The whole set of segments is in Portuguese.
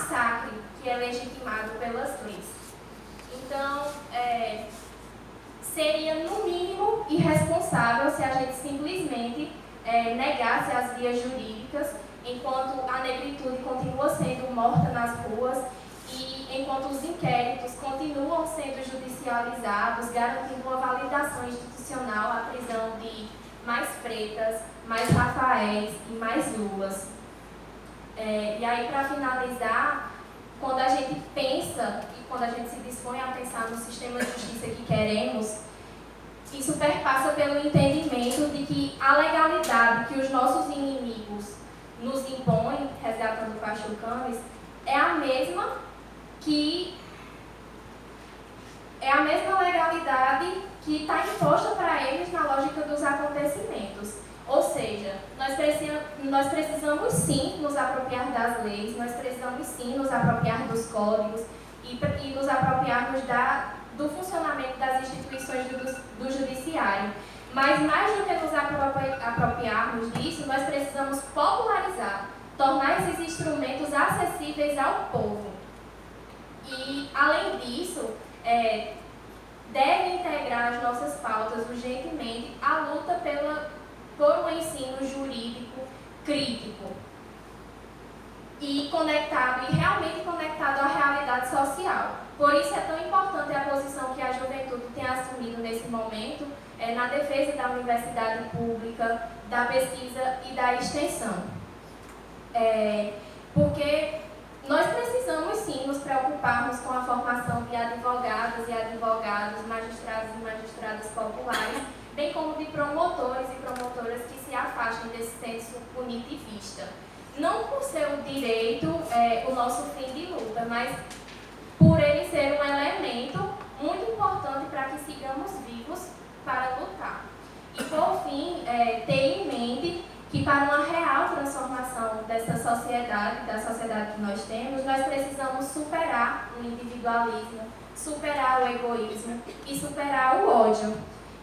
massacre que é legitimado pelas leis. Então, seria, no mínimo, irresponsável se a gente simplesmente negasse as vias jurídicas, enquanto a negritude continua sendo morta nas ruas e enquanto os inquéritos continuam sendo judicializados, garantindo uma validação institucional à prisão de mais pretas, mais Rafaéis e mais Lulas. E aí, para finalizar, quando a gente pensa e quando a gente se dispõe a pensar no sistema de justiça que queremos, isso perpassa pelo entendimento de que a legalidade que os nossos inimigos nos impõem, resgatando o Pastor Camis, é a mesma legalidade que está imposta para eles na lógica dos acontecimentos. Ou seja, nós precisamos sim nos apropriar das leis, nós precisamos sim nos apropriar dos códigos e nos apropriarmos do funcionamento das instituições do judiciário. Mas mais do que nos apropriarmos disso, nós precisamos popularizar, tornar esses instrumentos acessíveis ao povo. E, além disso, deve integrar as nossas pautas urgentemente a luta por um ensino jurídico crítico e realmente conectado à realidade social. Por isso é tão importante a posição que a juventude tem assumido nesse momento na defesa da universidade pública, da pesquisa e da extensão. Porque nós precisamos sim nos preocuparmos com a formação de advogadas e advogados, magistrados e magistradas populares, bem como de promotores e promotoras que se afastem desse senso punitivista. Não por ser o direito o nosso fim de luta, mas por ele ser um elemento muito importante para que sigamos vivos para lutar. E, por fim, ter em mente que para uma real transformação dessa sociedade, da sociedade que nós temos, nós precisamos superar o individualismo, superar o egoísmo e superar o ódio.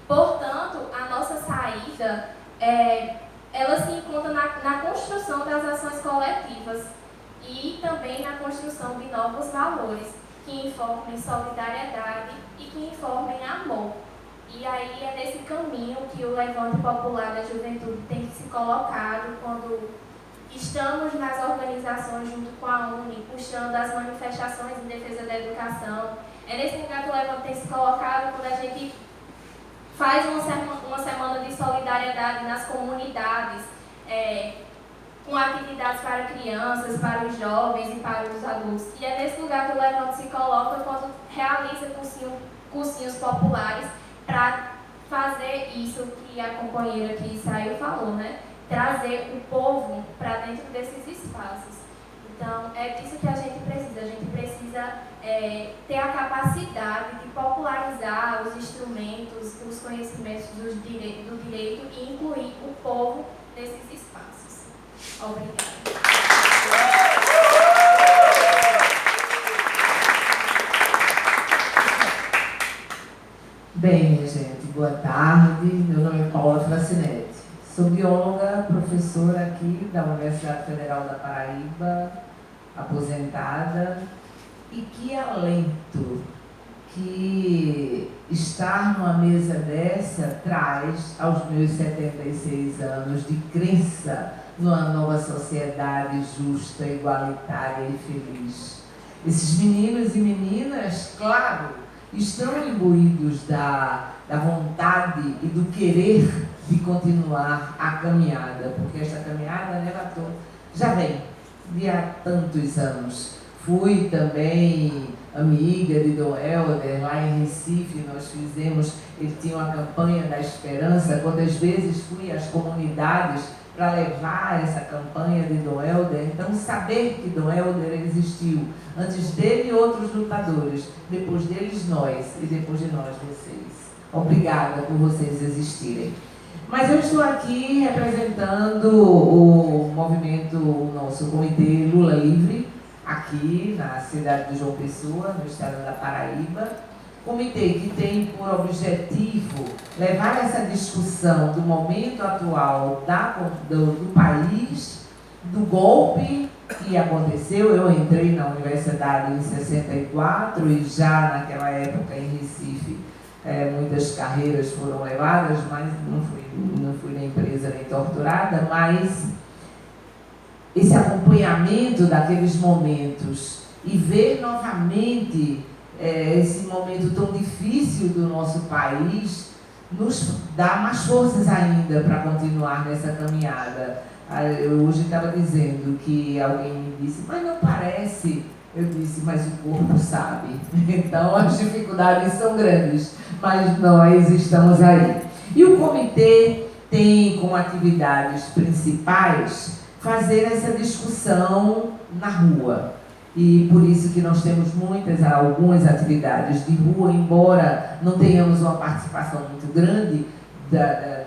Portanto, a nossa saída, ela se encontra na construção das ações coletivas e também na construção de novos valores que informem solidariedade e que informem amor. E aí é nesse caminho que o Levante Popular da Juventude tem se colocado quando estamos nas organizações junto com a UNE, puxando as manifestações em defesa da educação. É nesse lugar que o Levante tem se colocado quando a gente faz uma semana de solidariedade nas comunidades, com atividades para crianças, para os jovens e para os adultos. E é nesse lugar que o Levante se coloca quando realiza cursinhos populares para fazer isso que a companheira que Israel falou, né? Trazer o povo para dentro desses espaços. Então, é disso que a gente precisa. A gente precisa ter a capacidade de popularizar os instrumentos, os conhecimentos do direito e incluir o povo nesses espaços. Obrigada. Bem, minha gente, boa tarde. Meu nome é Paula Francinetti. Sou bióloga, professora aqui da Universidade Federal da Paraíba, aposentada. E que alento que estar numa mesa dessa traz aos meus 76 anos de crença numa nova sociedade justa, igualitária e feliz. Esses meninos e meninas, claro, estão imbuídos da vontade e do querer de continuar a caminhada, porque esta caminhada, né, Batom, já vem de há tantos anos. Fui também amiga de Dom Helder, lá em Recife, nós fizemos, ele tinha uma campanha da esperança, quantas vezes fui às comunidades para levar essa campanha de Dom Helder. Então, saber que Dom Helder existiu, antes dele outros lutadores, depois deles nós e depois de nós vocês. Obrigada por vocês existirem. Mas eu estou aqui representando o movimento, o nosso comitê Lula Livre, aqui na cidade de João Pessoa, no estado da Paraíba. Comitê que tem por objetivo levar essa discussão do momento atual do país, do golpe que aconteceu. Eu entrei na universidade em 64 e já naquela época em Recife muitas carreiras foram levadas, mas não fui nem presa nem torturada, mas esse acompanhamento daqueles momentos e ver novamente esse momento tão difícil do nosso país nos dá mais forças ainda para continuar nessa caminhada. Eu hoje estava dizendo que alguém me disse, mas não parece. Eu disse, mas o corpo sabe. Então as dificuldades são grandes, mas nós estamos aí. E o comitê tem como atividades principais fazer essa discussão na rua. E por isso que nós temos algumas atividades de rua, embora não tenhamos uma participação muito grande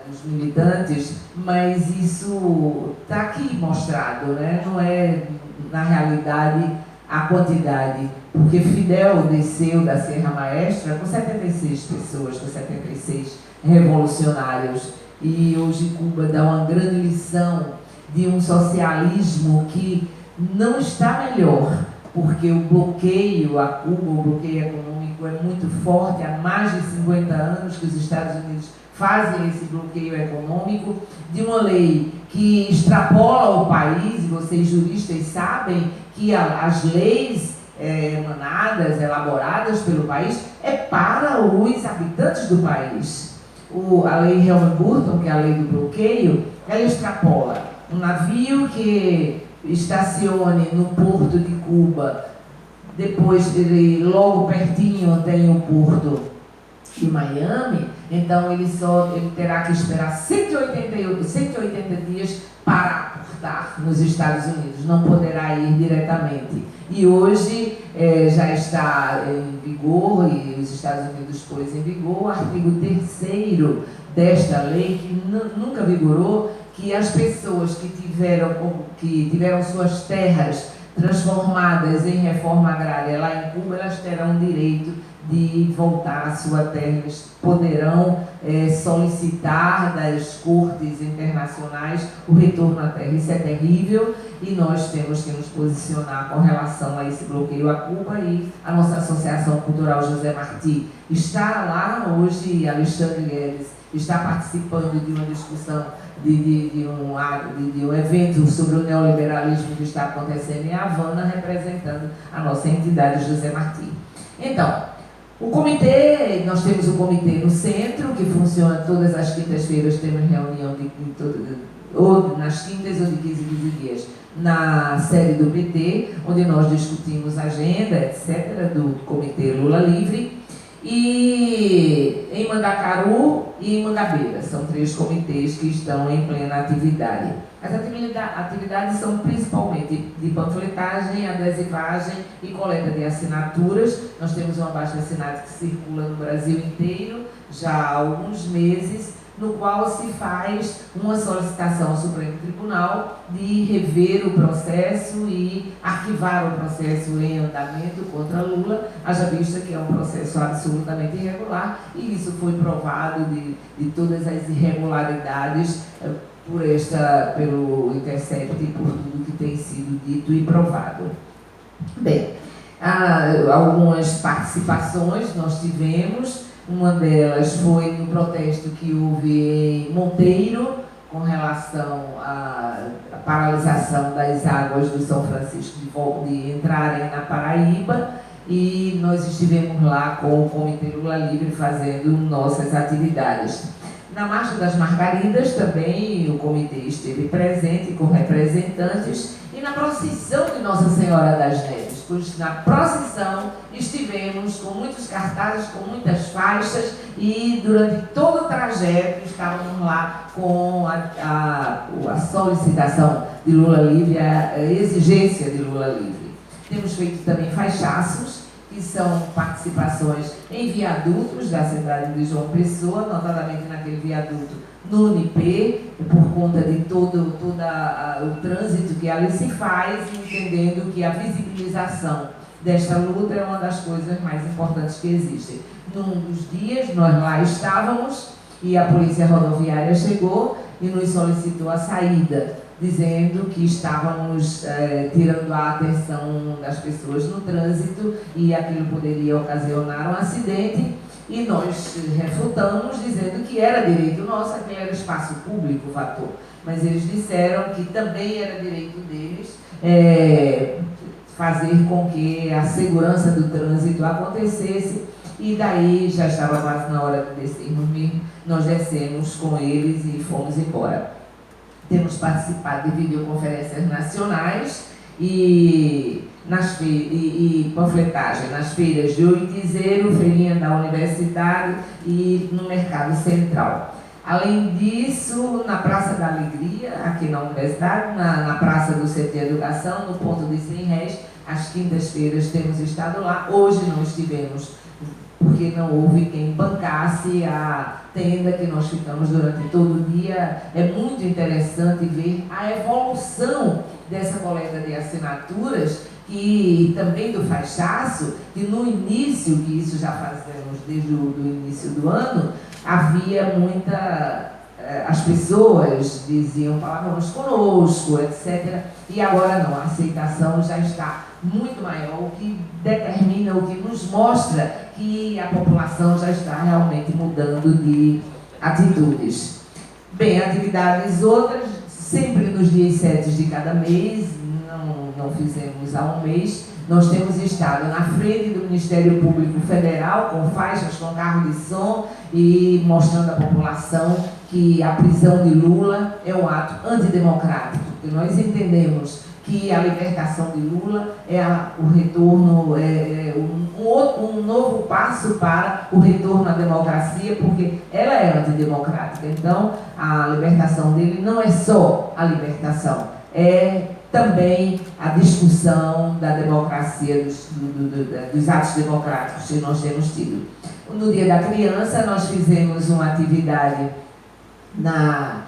dos militantes, mas isso está aqui mostrado, né? Não é, na realidade, a quantidade, porque Fidel desceu da Serra Maestra com 76 pessoas, com 76 revolucionários, e hoje Cuba dá uma grande lição de um socialismo que não está melhor, porque o bloqueio a Cuba, o bloqueio econômico é muito forte. Há mais de 50 anos que os Estados Unidos fazem esse bloqueio econômico de uma lei que extrapola o país, e vocês juristas sabem que as leis emanadas, elaboradas pelo país, é para os habitantes do país. A lei Helmer-Burton, que é a lei do bloqueio, ela extrapola. Um navio que estacione no porto de Cuba, depois logo pertinho tem o porto de Miami, então ele terá que esperar 180 dias para aportar nos Estados Unidos, não poderá ir diretamente. E hoje já está em vigor, e os Estados Unidos pôs em vigor o artigo 3º desta lei, que nunca vigorou, que as pessoas que tiveram suas terras transformadas em reforma agrária lá em Cuba, elas terão direito de voltar à sua terra. Eles poderão solicitar das cortes internacionais o retorno à terra. Isso é terrível e nós temos que nos posicionar com relação a esse bloqueio a Cuba, e a nossa Associação Cultural José Martí está lá hoje. Alexandre Guedes está participando de uma discussão de um evento sobre o neoliberalismo que está acontecendo em Havana, representando a nossa entidade José Martí. Então, o comitê, nós temos o comitê no centro, que funciona todas as quintas-feiras, temos reunião ou nas quintas ou de 15 dias, na sede do PT, onde nós discutimos agenda, etc., do Comitê Lula Livre. E em Mandacaru e em Mangabeira, são 3 comitês que estão em plena atividade. As atividades são principalmente de panfletagem, adesivagem e coleta de assinaturas. Nós temos um abaixo-assinado que circula no Brasil inteiro já há alguns meses, no qual se faz uma solicitação ao Supremo Tribunal de rever o processo e arquivar o processo em andamento contra Lula, haja vista que é um processo absolutamente irregular, e isso foi provado de todas as irregularidades pelo Intercept e por tudo que tem sido dito e provado. Bem, algumas participações nós tivemos. Uma delas foi no protesto que houve em Monteiro, com relação à paralisação das águas do São Francisco de entrarem na Paraíba, e nós estivemos lá com o Comitê Lula Livre fazendo nossas atividades. Na Marcha das Margaridas também o comitê esteve presente com representantes, e na procissão de Nossa Senhora das Neves, pois na procissão estivemos com muitos cartazes, com muitas faixas, e durante todo o trajeto estávamos lá com a solicitação de Lula Livre, a exigência de Lula Livre. Temos feito também faixaços, que são participações em viadutos da cidade de João Pessoa, notadamente naquele viaduto no Unipê, por conta de todo o trânsito que ali se faz, entendendo que a visibilização desta luta é uma das coisas mais importantes que existem. Num dos dias, nós lá estávamos, e a Polícia Rodoviária chegou e nos solicitou a saída dizendo que estávamos tirando a atenção das pessoas no trânsito e aquilo poderia ocasionar um acidente, e nós refutamos dizendo que era direito nosso, aquele era espaço público, o fator. Mas eles disseram que também era direito deles fazer com que a segurança do trânsito acontecesse, e daí já estava quase na hora de descermos, nós descemos com eles e fomos embora. Temos participado de videoconferências nacionais e panfletagem nas feiras de Oitizeiro, feirinha da Universidade e no Mercado Central. Além disso, na Praça da Alegria, aqui na Universidade, na Praça do Centro de Educação, no ponto de 100 réis, às quintas-feiras temos estado lá. Hoje não estivemos, porque não houve quem bancasse a tenda que nós ficamos durante todo o dia. É muito interessante ver a evolução dessa coleta de assinaturas, e também do faixaço, que no início, que isso já fazemos desde o início do ano, havia muita... As pessoas diziam, falávamos conosco, etc. E agora não, a aceitação já está muito maior, o que determina, o que nos mostra que a população já está realmente mudando de atitudes. Bem, atividades outras, sempre nos dias 7 de cada mês, não fizemos há um mês, nós temos estado na frente do Ministério Público Federal, com faixas, com carro de som, e mostrando à população que a prisão de Lula é um ato antidemocrático, porque nós entendemos que a libertação de Lula é o retorno, um novo passo para o retorno à democracia, porque ela é antidemocrática. Então, a libertação dele não é só a libertação, é também a discussão da democracia, dos atos democráticos que nós temos tido. No Dia da Criança, nós fizemos uma atividade na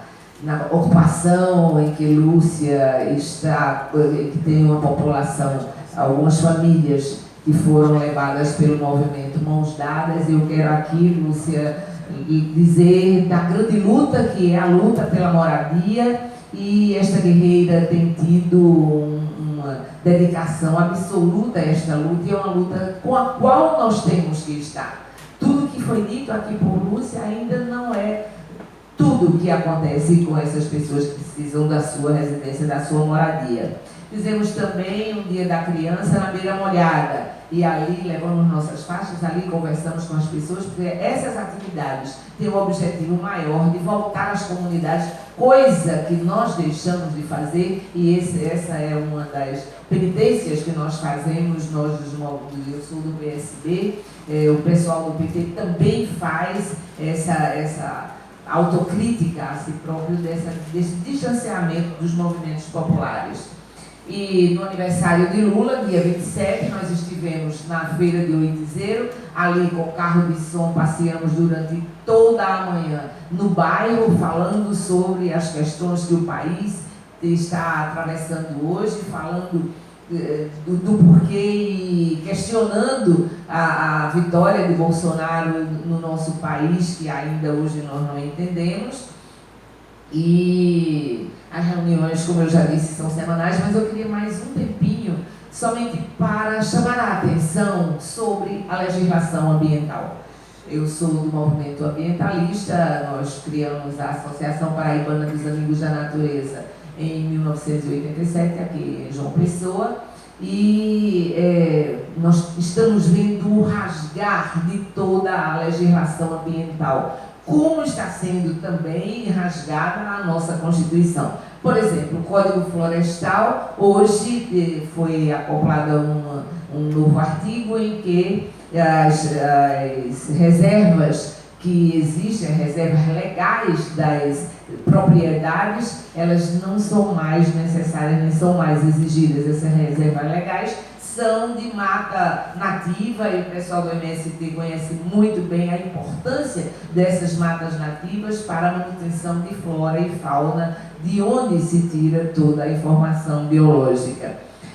ocupação em que Lúcia está, que tem uma população, algumas famílias que foram levadas pelo movimento Mãos Dadas. Eu quero aqui, Lúcia, dizer da grande luta que é a luta pela moradia, e esta guerreira tem tido uma dedicação absoluta a esta luta, e é uma luta com a qual nós temos que estar. Tudo que foi dito aqui por Lúcia ainda não é tudo o que acontece com essas pessoas que precisam da sua residência, da sua moradia. Fizemos também um Dia da Criança na Beira Molhada, e ali levamos nossas faixas, ali conversamos com as pessoas, porque essas atividades têm um objetivo maior de voltar às comunidades, coisa que nós deixamos de fazer, e essa é uma das penitências que nós fazemos, eu sou do PSB, o pessoal do PT também faz essa autocrítica a si próprio, desse distanciamento dos movimentos populares. E no aniversário de Lula, dia 27, nós estivemos na feira de Oitizeiro, ali com o carro de som, passeamos durante toda a manhã no bairro, falando sobre as questões que o país está atravessando hoje, falando do porquê e questionando a vitória de Bolsonaro no nosso país, que ainda hoje nós não entendemos. E as reuniões, como eu já disse, são semanais, mas eu queria mais um tempinho somente para chamar a atenção sobre a legislação ambiental. Eu sou do movimento ambientalista, nós criamos a Associação Paraibana dos Amigos da Natureza em 1987, aqui em João Pessoa, e nós estamos vendo o rasgar de toda a legislação ambiental, como está sendo também rasgada a nossa Constituição. Por exemplo, o Código Florestal, hoje foi acoplado um novo artigo em que as reservas que existem, as reservas legais das propriedades, elas não são mais necessárias, nem são mais exigidas. Essas reservas legais são de mata nativa, e o pessoal do MST conhece muito bem a importância dessas matas nativas para a manutenção de flora e fauna, de onde se tira toda a informação biológica.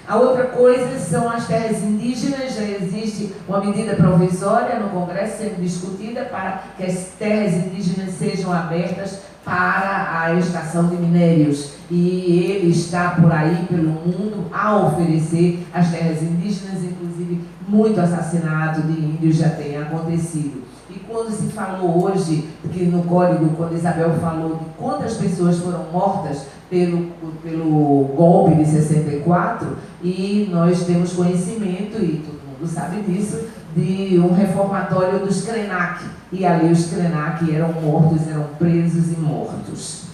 A outra coisa são as terras indígenas. Já existe uma medida provisória no Congresso sendo discutida para que as terras indígenas sejam abertas para a extração de minérios. E ele está por aí pelo mundo a oferecer as terras indígenas, inclusive muito assassinato de índios já tem acontecido. E quando se falou hoje, que no código, quando Isabel falou de quantas pessoas foram mortas pelo golpe de 64, e nós temos conhecimento, e todo mundo sabe disso, de um reformatório dos Krenak. E ali os Krenak eram mortos, eram presos e mortos.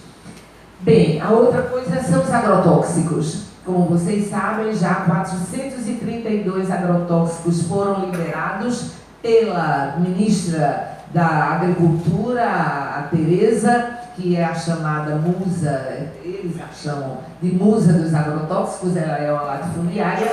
Bem, a outra coisa são os agrotóxicos. Como vocês sabem, já 432 agrotóxicos foram liberados pela ministra da Agricultura, a Tereza, que é a chamada musa, eles a chamam de musa dos agrotóxicos, ela é uma latifundiária,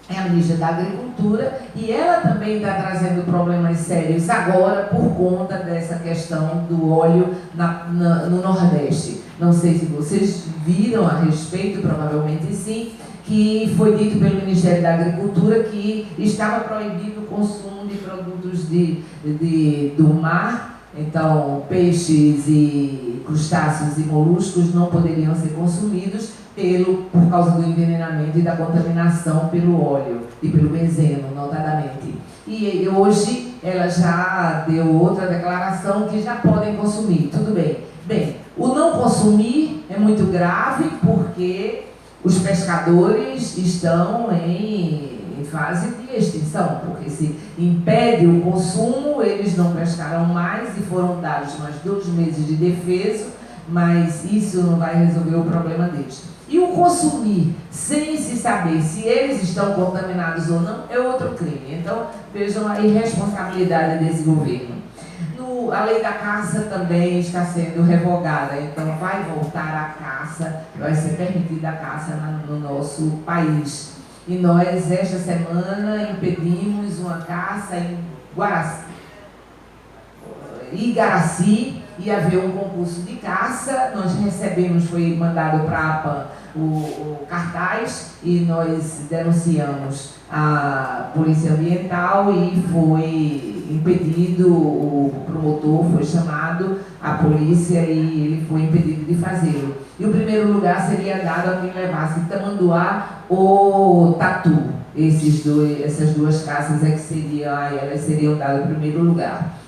é a ministra da Agricultura, e ela também está trazendo problemas sérios agora por conta dessa questão do óleo no Nordeste. Não sei se vocês viram a respeito, provavelmente sim, que foi dito pelo Ministério da Agricultura que estava proibido o consumo de produtos do mar, então peixes e crustáceos e moluscos não poderiam ser consumidos por causa do envenenamento e da contaminação pelo óleo e pelo benzeno, notadamente. E hoje ela já deu outra declaração que já podem consumir, tudo bem. Bem, o não consumir é muito grave porque os pescadores estão em fase de extinção, porque se impede o consumo, eles não pescarão mais e foram dados mais 2 meses de defeso, mas isso não vai resolver o problema deles. E o consumir sem se saber se eles estão contaminados ou não é outro crime. Então, vejam a irresponsabilidade desse governo. A lei da caça também está sendo revogada, então vai voltar a caça, vai ser permitida a caça no nosso país. E nós, esta semana, impedimos uma caça em Igaraci, ia haver um concurso de caça, nós recebemos, foi mandado para a APAN o cartaz e nós denunciamos a Polícia Ambiental e foi impedido, o promotor foi chamado, a polícia, e ele foi impedido de fazê-lo. E o primeiro lugar seria dado a quem levasse Tamanduá ou Tatu. Essas duas caças elas seriam dadas em primeiro lugar.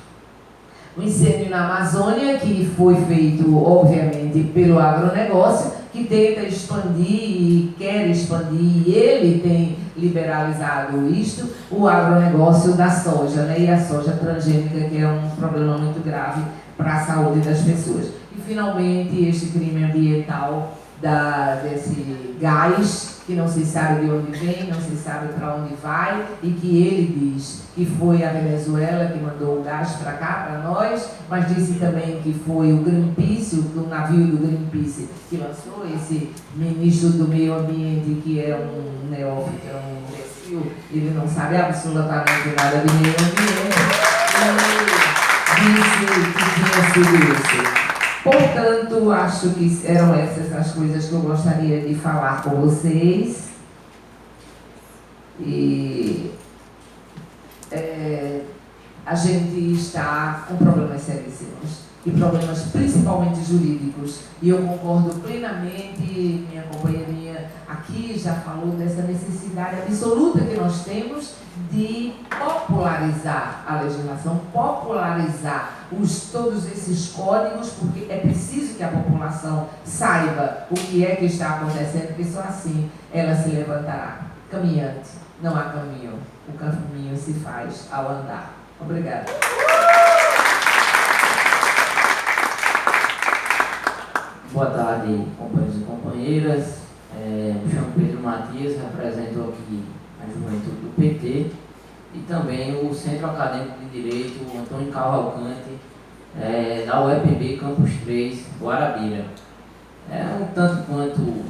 O incêndio na Amazônia, que foi feito, obviamente, pelo agronegócio, que tenta expandir e quer expandir, e ele tem liberalizado isto, o agronegócio da soja, né? E a soja transgênica, que é um problema muito grave para a saúde das pessoas. E, finalmente, este crime ambiental desse gás, que não se sabe de onde vem, não se sabe para onde vai, e que ele diz que foi a Venezuela que mandou o gás para cá, para nós, mas disse também que foi o Greenpeace, o navio do Greenpeace, que lançou esse ministro do meio ambiente, que é um neófito, é um imbecil, ele não sabe absolutamente nada de meio ambiente, e disse que tinha sido isso. Portanto, acho que eram essas as coisas que eu gostaria de falar com vocês. E a gente está com problemas seríssimos. E problemas principalmente jurídicos. E eu concordo plenamente, minha companheirinha aqui já falou dessa necessidade absoluta que nós temos de popularizar a legislação, popularizar todos esses códigos, porque é preciso que a população saiba o que é que está acontecendo, porque só assim ela se levantará. Caminhante, não há caminho, o caminho se faz ao andar. Obrigada. Boa tarde, companheiros e companheiras. Me chamo Pedro Matias, represento aqui a juventude do PT e também o Centro Acadêmico de Direito Antônio Cavalcante, da UEPB Campus 3, Guarabira. É um tanto quanto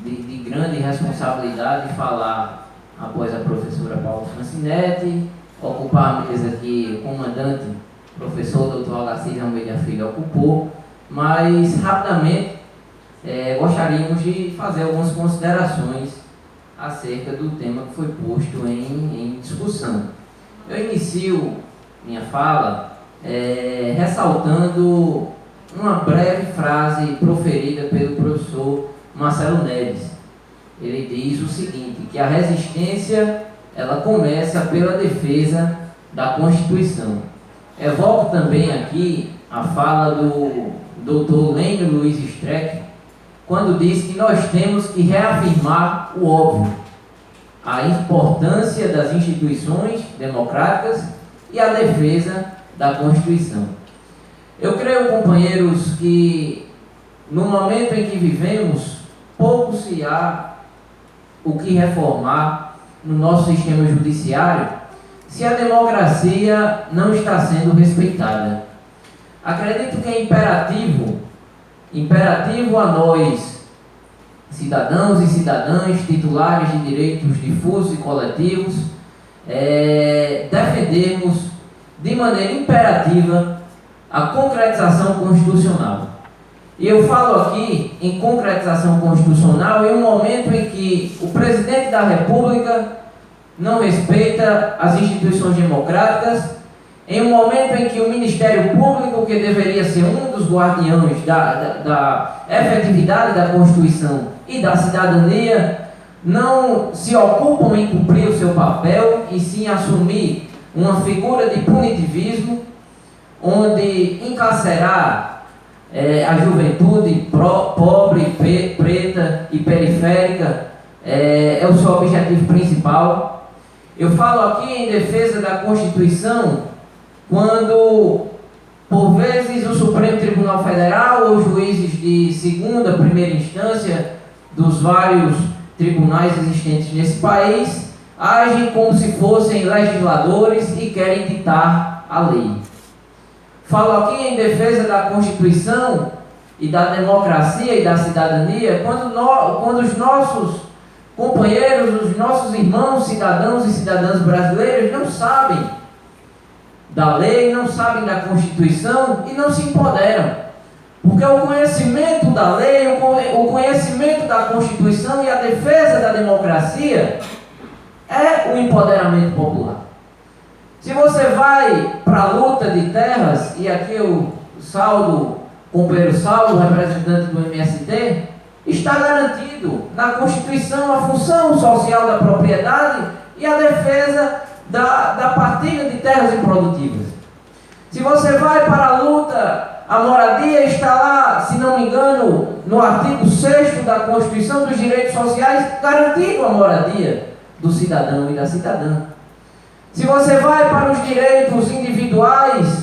de grande responsabilidade falar após a professora Paula Francinetti, ocupar a mesa que o comandante, professor Dr. Alacir Almeida Filho, ocupou, mas rapidamente gostaríamos de fazer algumas considerações acerca do tema que foi posto em discussão. Eu inicio minha fala ressaltando uma breve frase proferida pelo professor Marcelo Neves. Ele diz o seguinte, que a resistência ela começa pela defesa da Constituição. Evoco também aqui a fala do Dr. Lênio Luiz Streck, quando diz que nós temos que reafirmar o óbvio, a importância das instituições democráticas e a defesa da Constituição. Eu creio, companheiros, que no momento em que vivemos, pouco se há o que reformar no nosso sistema judiciário se a democracia não está sendo respeitada. Acredito que é imperativo a nós, cidadãos e cidadãs titulares de direitos difusos e coletivos, defendermos de maneira imperativa a concretização constitucional. E eu falo aqui em concretização constitucional em um momento em que o presidente da República não respeita as instituições democráticas, em um momento em que o Ministério Público, que deveria ser um dos guardiões da efetividade da Constituição e da cidadania, não se ocupam em cumprir o seu papel e sim assumir uma figura de punitivismo, onde encarcerar a juventude pobre, preta e periférica é o seu objetivo principal. Eu falo aqui em defesa da Constituição quando, por vezes, o Supremo Tribunal Federal ou juízes de segunda, primeira instância dos vários tribunais existentes nesse país agem como se fossem legisladores e querem ditar a lei. Falo aqui em defesa da Constituição e da democracia e da cidadania quando os nossos companheiros, os nossos irmãos, cidadãos e cidadãs brasileiros não sabem da lei, não sabem da Constituição e não se empoderam. Porque o conhecimento da lei, o conhecimento da Constituição e a defesa da democracia é o empoderamento popular. Se você vai para a luta de terras, e aqui eu saldo, companheiro Saulo, representante do MST, está garantido na Constituição a função social da propriedade e a defesa da partilha de terras improdutivas. Se você vai para a luta, a moradia está lá, se não me engano, no artigo 6º da Constituição dos Direitos Sociais, garantido a moradia do cidadão e da cidadã. Se você vai para os direitos individuais,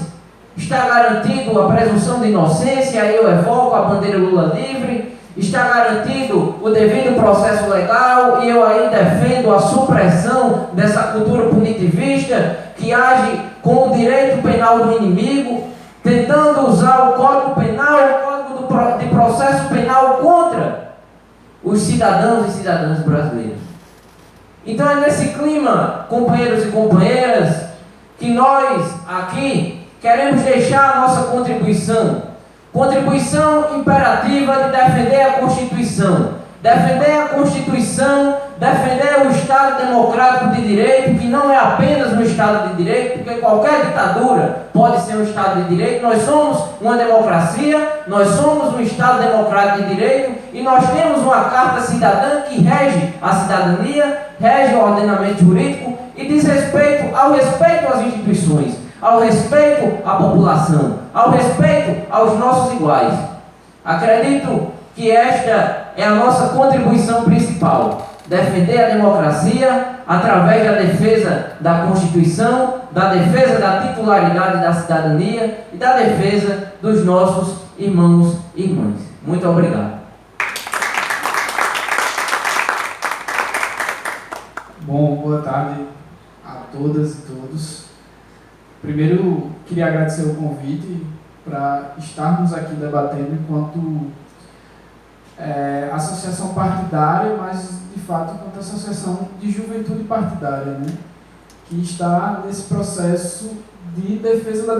está garantido a presunção de inocência, aí eu evoco a bandeira Lula livre, está garantido o devido processo legal, e eu aí defendo a supressão dessa cultura punitivista que age com o direito penal do inimigo, tentando usar o Código Penal, o Código de Processo Penal contra os cidadãos e cidadãs brasileiros. Então é nesse clima, companheiros e companheiras, que nós aqui queremos deixar a nossa contribuição imperativa de defender a Constituição, defender o Estado democrático de direito, que não é apenas um Estado de direito, porque qualquer ditadura pode ser um Estado de direito. Nós somos uma democracia, nós somos um Estado democrático de direito, e nós temos uma Carta Cidadã que rege a cidadania, rege o ordenamento jurídico e diz respeito às instituições, ao respeito à população, ao respeito aos nossos iguais. Acredito que esta é a nossa contribuição principal: defender a democracia através da defesa da Constituição, da defesa da titularidade da cidadania e da defesa dos nossos irmãos e irmãs. Muito obrigado. Bom, boa tarde a todas e todos. Primeiro, queria agradecer o convite para estarmos aqui debatendo enquanto associação partidária, mas de fato enquanto associação de juventude partidária, né? Que está nesse processo de defesa da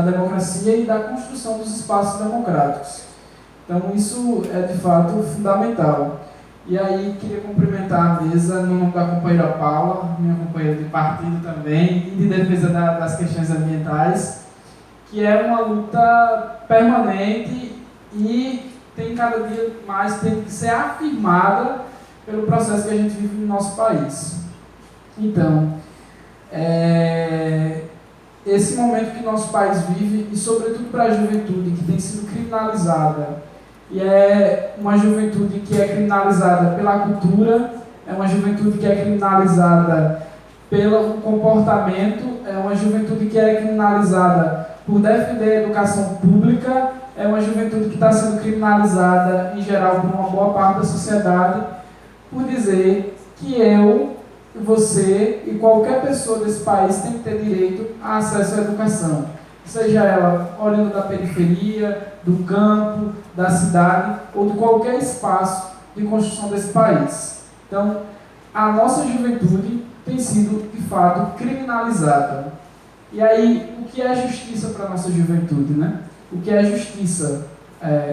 democracia e da construção dos espaços democráticos. Então isso é de fato fundamental. E aí queria cumprimentar a mesa no nome da companheira Paula, minha companheira de partido também, e de defesa das questões ambientais. que é uma luta permanente e tem cada dia mais tem que ser afirmada pelo processo que a gente vive no nosso país. Então, esse momento que nosso país vive, e sobretudo para a juventude que tem sido criminalizada, e é uma juventude que é criminalizada pela cultura, é uma juventude que é criminalizada pelo comportamento, é uma juventude que é criminalizada por defender a educação pública, é uma juventude que está sendo criminalizada, em geral, por uma boa parte da sociedade, por dizer que eu, você e qualquer pessoa desse país tem que ter direito a acesso à educação. Seja ela olhando da periferia, do campo, da cidade ou de qualquer espaço de construção desse país. Então, a nossa juventude tem sido, de fato, criminalizada. E aí, o que é justiça para a nossa juventude, né? O que é justiça,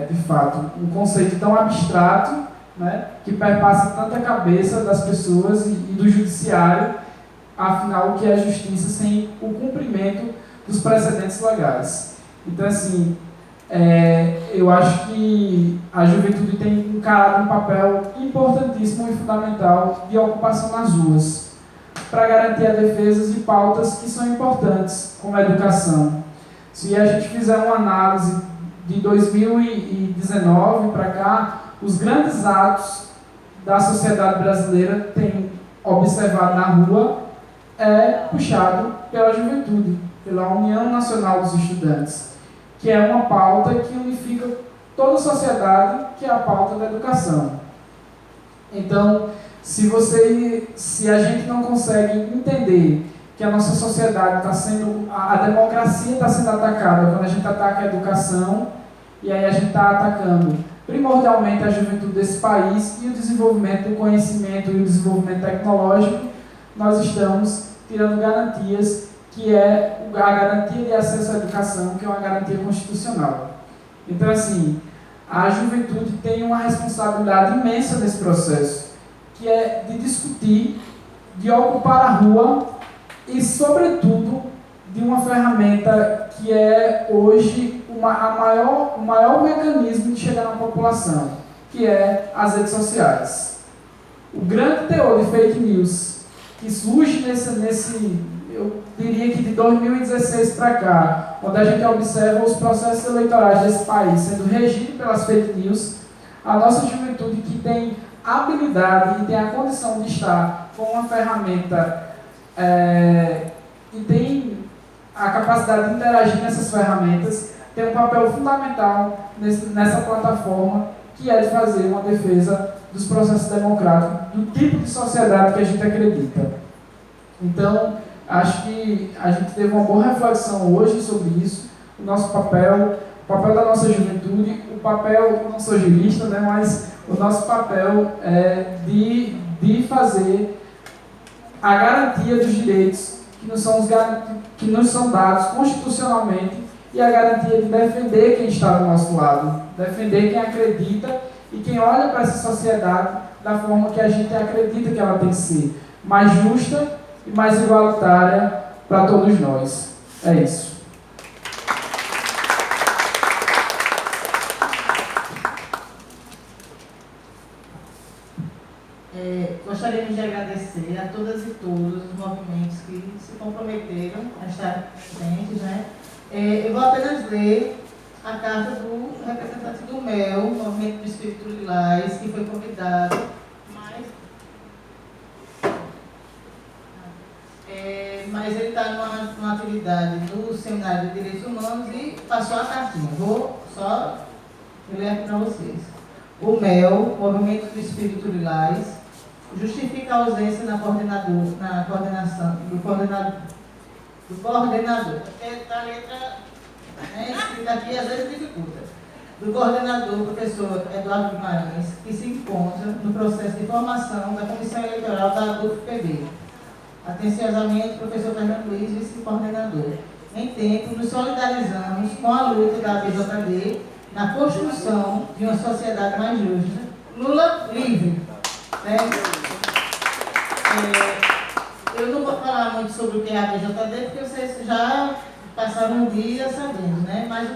de fato? Um conceito tão abstrato, né, que perpassa tanta cabeça das pessoas e do judiciário. Afinal, o que é justiça sem o cumprimento dos precedentes legais? Então, assim, eu acho que a juventude tem encarado um papel importantíssimo e fundamental de ocupação nas ruas, para garantir a defesa de pautas que são importantes, como a educação. Se a gente fizer uma análise de 2019 para cá, os grandes atos da sociedade brasileira têm observado na rua puxado pela juventude, pela União Nacional dos Estudantes, que é uma pauta que unifica toda a sociedade, que é a pauta da educação. Então, se a gente não consegue entender que a nossa sociedade está sendo, a democracia está sendo atacada quando a gente ataca a educação, e aí a gente está atacando primordialmente a juventude desse país e o desenvolvimento do conhecimento e o desenvolvimento tecnológico, nós estamos tirando garantias, que é a garantia de acesso à educação, que é uma garantia constitucional. Então, assim, a juventude tem uma responsabilidade imensa nesse processo, que é de discutir, de ocupar a rua e, sobretudo, de uma ferramenta que é hoje o maior mecanismo de chegar na população, que é as redes sociais. O grande teor de fake news que surge eu diria que de 2016 para cá, quando a gente observa os processos eleitorais desse país sendo regidos pelas fake news, a nossa juventude que tem habilidade e tem a condição de estar com uma ferramenta e tem a capacidade de interagir nessas ferramentas, tem um papel fundamental nessa plataforma, que é de fazer uma defesa dos processos democráticos, do tipo de sociedade que a gente acredita. Então, acho que a gente teve uma boa reflexão hoje sobre isso, o nosso papel, o papel da nossa juventude, eu não sou jurista, né, mas o nosso papel é de fazer a garantia dos direitos que nos são dados constitucionalmente e a garantia de defender quem está do nosso lado, defender quem acredita e quem olha para essa sociedade da forma que a gente acredita que ela tem que ser, mais justa e mais igualitária para todos nós. É isso. Gostaríamos de agradecer a todas e todos os movimentos que se comprometeram a estar presentes, né? Eu vou apenas ler a carta do representante do MEL, Movimento do Espírito Lilás, que foi convidado, mas ele está numa atividade do Seminário de Direitos Humanos e passou a cartinha. Vou só ler aqui para vocês. O MEL, Movimento do Espírito Lilás, justifica a ausência do coordenador, porque a letra escrita aqui às vezes dificulta, do coordenador, professor Eduardo Guimarães, que se encontra no processo de formação da Comissão Eleitoral da UFPB. Atenciosamente, professor Fernando Luiz, vice-coordenador. Em tempo, nos solidarizamos com a luta da ABJD na construção de uma sociedade mais justa. Lula livre. Né? Eu não vou falar muito sobre o que é a ABJD, porque vocês já passaram um dia sabendo, né? Mas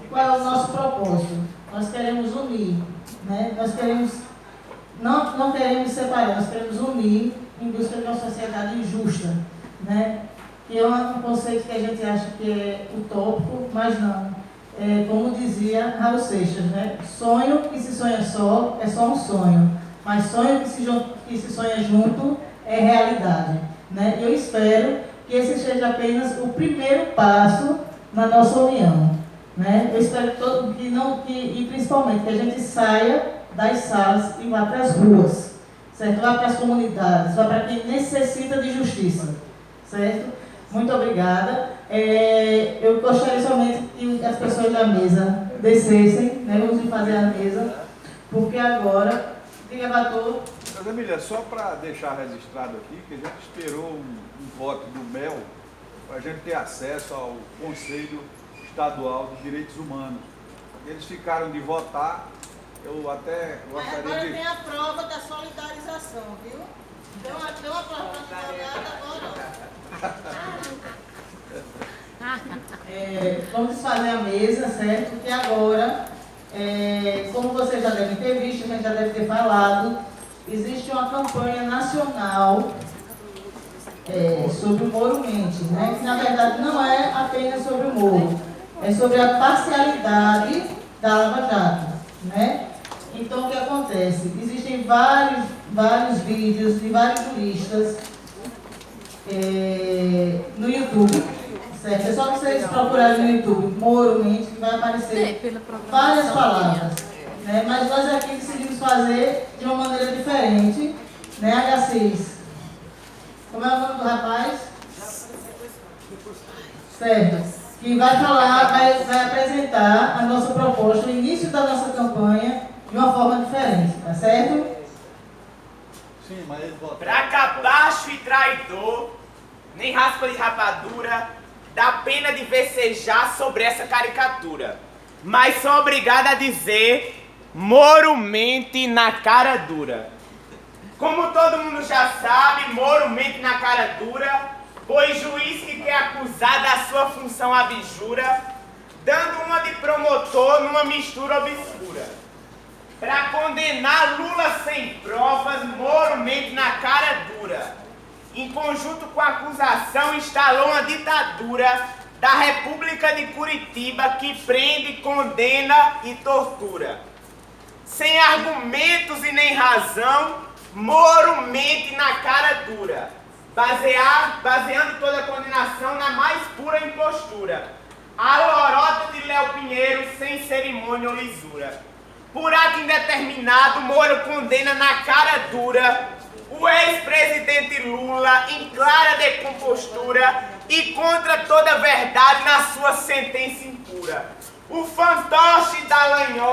qual é o nosso propósito? Nós queremos unir, né? Nós queremos, não queremos separar, nós queremos unir em busca de uma sociedade justa, né? Que é um conceito que a gente acha que é utópico, mas não. Como dizia Raul Seixas, né? Sonho que se sonha só é só um sonho, mas sonho que se sonha junto é realidade, né? Eu espero que esse seja apenas o primeiro passo na nossa união, né? Eu espero e principalmente que a gente saia das salas e vá para as ruas, certo? Vá para as comunidades, vá para quem necessita de justiça, certo? Muito obrigada. Eu gostaria somente que as pessoas da mesa descessem, né? Vamos fazer a mesa, porque agora, diga, Bator. Emília, só para deixar registrado aqui, que a gente esperou um voto do MEL para a gente ter acesso ao Conselho Estadual de Direitos Humanos. Eles ficaram de votar, eu até gostaria de... Agora tem a prova da solidarização, viu? Deu uma prova agora. Vamos desfazer a mesa, certo? Porque agora, como vocês já devem ter visto, a gente já deve ter falado, existe uma campanha nacional sobre o Moro Mente, né? Que na verdade não é apenas sobre o Moro, é sobre a parcialidade da Lava Jato, né? Então o que acontece? Existem vários vídeos de vários juristas no YouTube, certo? É só vocês procurarem no YouTube Moro Mente que vai aparecer várias palavras, né? Mas nós aqui decidimos fazer de uma maneira diferente, né? H6. Como é o nome do rapaz? Certo. Que vai falar, vai apresentar a nossa proposta, o início da nossa campanha de uma forma diferente, tá certo? Sim, mas eles votaram. Pra capacho e traidor, nem raspa de rapadura, dá pena de vecejar sobre essa caricatura. Mas sou obrigado a dizer, Moro mente na cara dura. Como todo mundo já sabe, Moro mente na cara dura, pois juiz que quer acusar da sua função abjura, dando uma de promotor numa mistura obscura. Para condenar Lula sem provas, Moro mente na cara dura. Em conjunto com a acusação, instalou uma ditadura da República de Curitiba que prende, condena e tortura. Sem argumentos e nem razão, Moro mente na cara dura, baseando toda a condenação na mais pura impostura. A lorota de Léo Pinheiro sem cerimônia ou lisura. Por ato indeterminado, Moro condena na cara dura o ex-presidente Lula em clara decompostura e contra toda a verdade na sua sentença impura. O fantoche da Lanhol